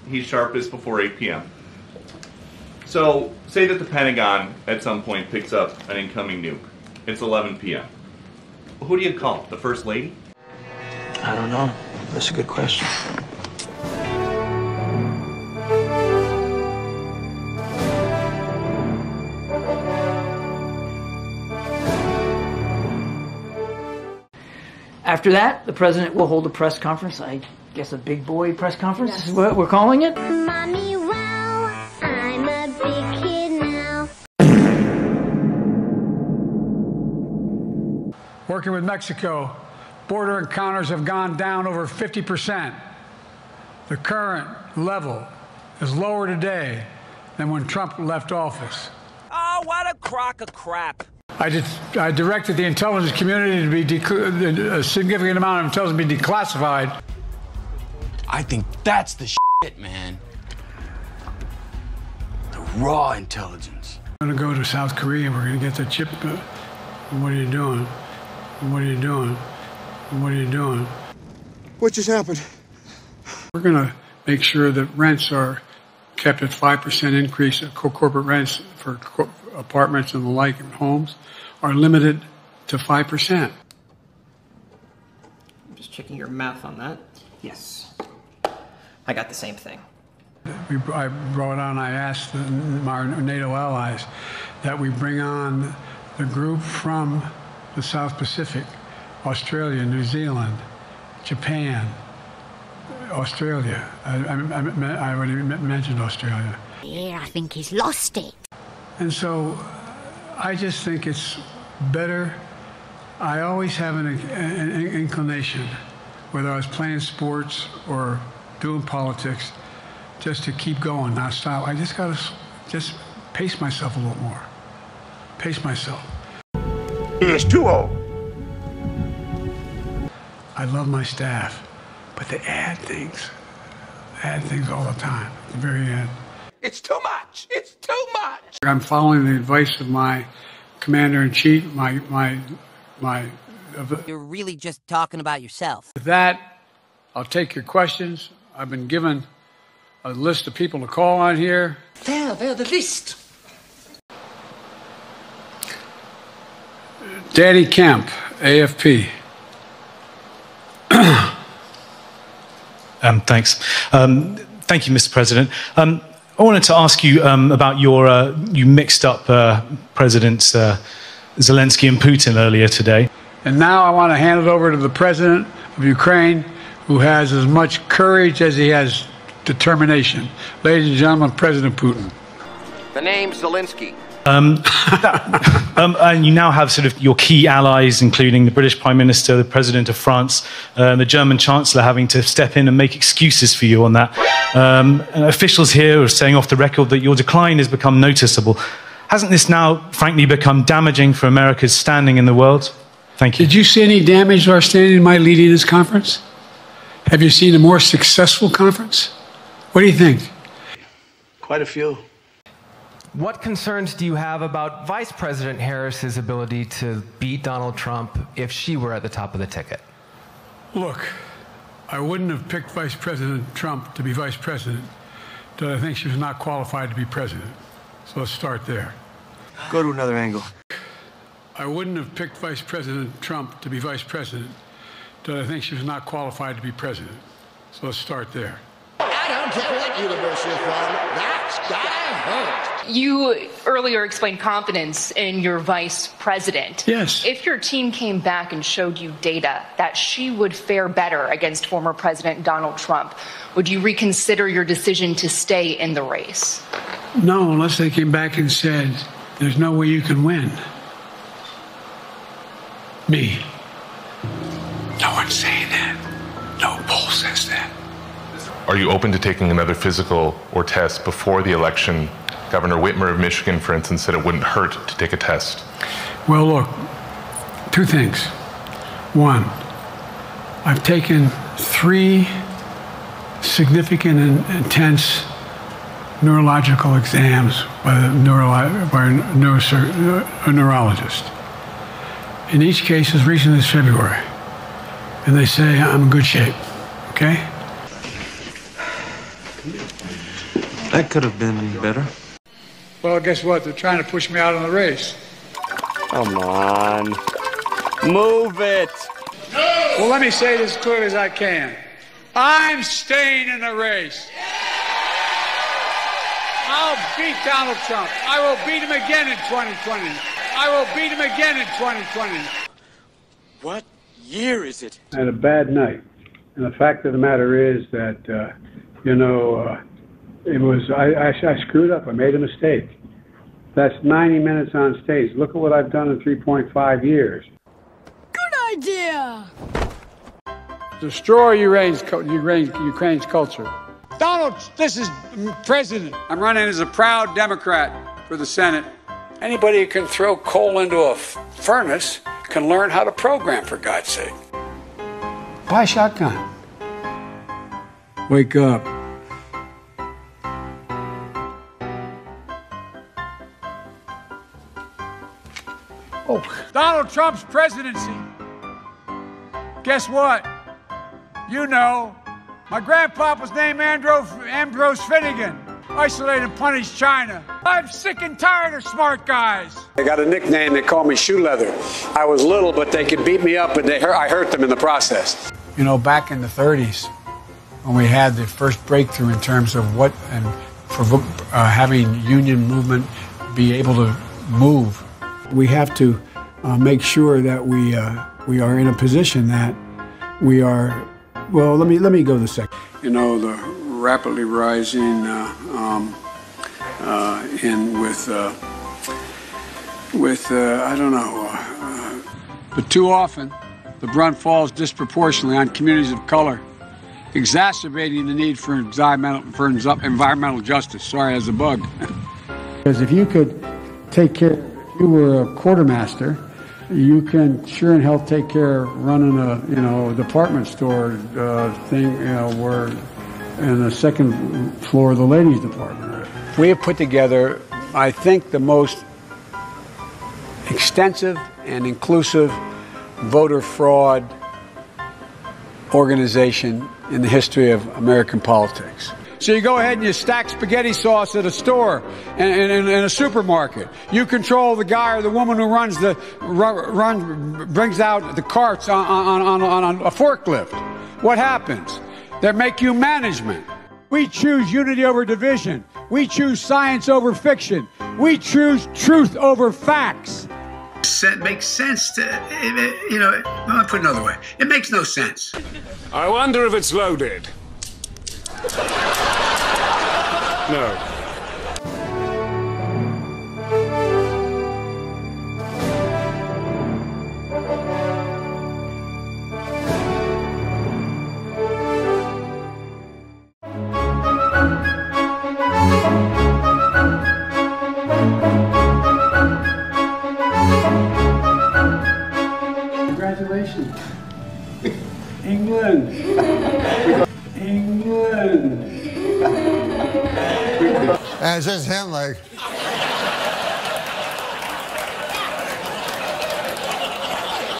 he's sharpest before 8 p.m. So, say that the Pentagon at some point picks up an incoming nuke. It's 11 p.m. Who do you call? The First Lady? I don't know. That's a good question. After that, the president will hold a press conference. I guess a big boy press conference is what we're calling it. Mommy, wow, I'm a big kid now. Working with Mexico, border encounters have gone down over 50%. The current level is lower today than when Trump left office. Oh, what a crock of crap. I directed the intelligence community to be a significant amount of intelligence be declassified. I think that's the shit, man. The raw intelligence. We're going to go to South Korea. We're going to get the chip. What are you doing? What are you doing? What are you doing? What just happened? We're going to make sure that rents are kept at 5% increase. Corporate rents for apartments and the like and homes are limited to 5%. I'm just checking your math on that. Yes. I got the same thing. I brought on, I asked our NATO allies that we bring on the group from the South Pacific, Australia, New Zealand, Japan, Australia. I already mentioned Australia. Yeah, I think he's lost it. And so I just think it's better. I always have an inclination, whether I was playing sports or doing politics, just to keep going, not stop. I just got to just pace myself a little more. Pace myself. It's too old. I love my staff, but they add things all the time, at the very end. It's too much. It's too much. I'm following the advice of my commander-in-chief, You're really just talking about yourself. With that, I'll take your questions. I've been given a list of people to call on here. There, the list. Danny Kemp, AFP. Thanks. Thank you, Mr. President. I wanted to ask you about your, you mixed up Presidents Zelensky and Putin earlier today. And now I want to hand it over to the president of Ukraine, who has as much courage as he has determination. Ladies and gentlemen, President Putin. The name's Zelensky. And you now have sort of your key allies, including the British Prime Minister, the President of France, the German Chancellor having to step in and make excuses for you on that. And officials here are saying off the record that your decline has become noticeable. Hasn't this now, frankly, become damaging for America's standing in the world? Thank you. Did you see any damage to our standing by leading this conference? Have you seen a more successful conference? What do you think? Quite a few. What concerns do you have about Vice President Harris's ability to beat Donald Trump if she were at the top of the ticket? Look, I wouldn't have picked Vice President Trump to be vice president, but I think she was not qualified to be president. So let's start there. Go to another angle. I wouldn't have picked Vice President Trump to be vice president, but I think she was not qualified to be president. So let's start there. I don't care what university you're from. That's gotta hurt. You earlier explained confidence in your vice president. Yes. If your team came back and showed you data that she would fare better against former President Donald Trump, would you reconsider your decision to stay in the race? No, unless they came back and said, there's no way you can win. Me. No one's saying that. No poll says that. Are you open to taking another physical or test before the election? Governor Whitmer of Michigan, for instance, said it wouldn't hurt to take a test. Well, look, two things. One, I've taken 3 significant and intense neurological exams by a neurologist. In each case, as recent as February. And they say I'm in good shape, okay? That could have been better. Well, guess what? They're trying to push me out of the race. Come on. Move it. Well, let me say it as clear as I can. I'm staying in the race. I'll beat Donald Trump. I will beat him again in 2020. I will beat him again in 2020. What year is it? I had a bad night. And the fact of the matter is that, it was, I screwed up. I made a mistake. That's 90 minutes on stage. Look at what I've done in 3.5 years. Good idea. Destroy Ukraine's culture. Donald, this is president. I'm running as a proud Democrat for the Senate. Anybody who can throw coal into a furnace can learn how to program, for God's sake. Buy a shotgun. Wake up. Oh, Donald Trump's presidency. Guess what? You know, my grandpa was named Ambrose Finnegan. Isolate and punish China. I'm sick and tired of smart guys. They got a nickname. They call me Shoe Leather. I was little, but they could beat me up, and I hurt them in the process. You know, back in the 30s, when we had the first breakthrough in terms of what and for having union movement be able to move, we have to make sure that we are in a position that we are. Well, let me go the second. You know, the rapidly rising I don't know, but too often the brunt falls disproportionately on communities of color, exacerbating the need for environmental justice. Sorry, as a bug. Because if you could take care, if you were a quartermaster, you can sure and hell take care of running a department store thing, where in the second floor of the ladies' department. We have put together, I think, the most extensive and inclusive voter fraud organization in the history of American politics. So you go ahead and you stack spaghetti sauce at a store and in a supermarket. You control the guy or the woman who brings out the carts on a forklift. What happens? They make you management. We choose unity over division. We choose science over fiction. We choose truth over facts. It makes sense to, I'll put it another way. It makes no sense. I wonder if it's loaded. No. Congratulations. England. England. And it's just him like...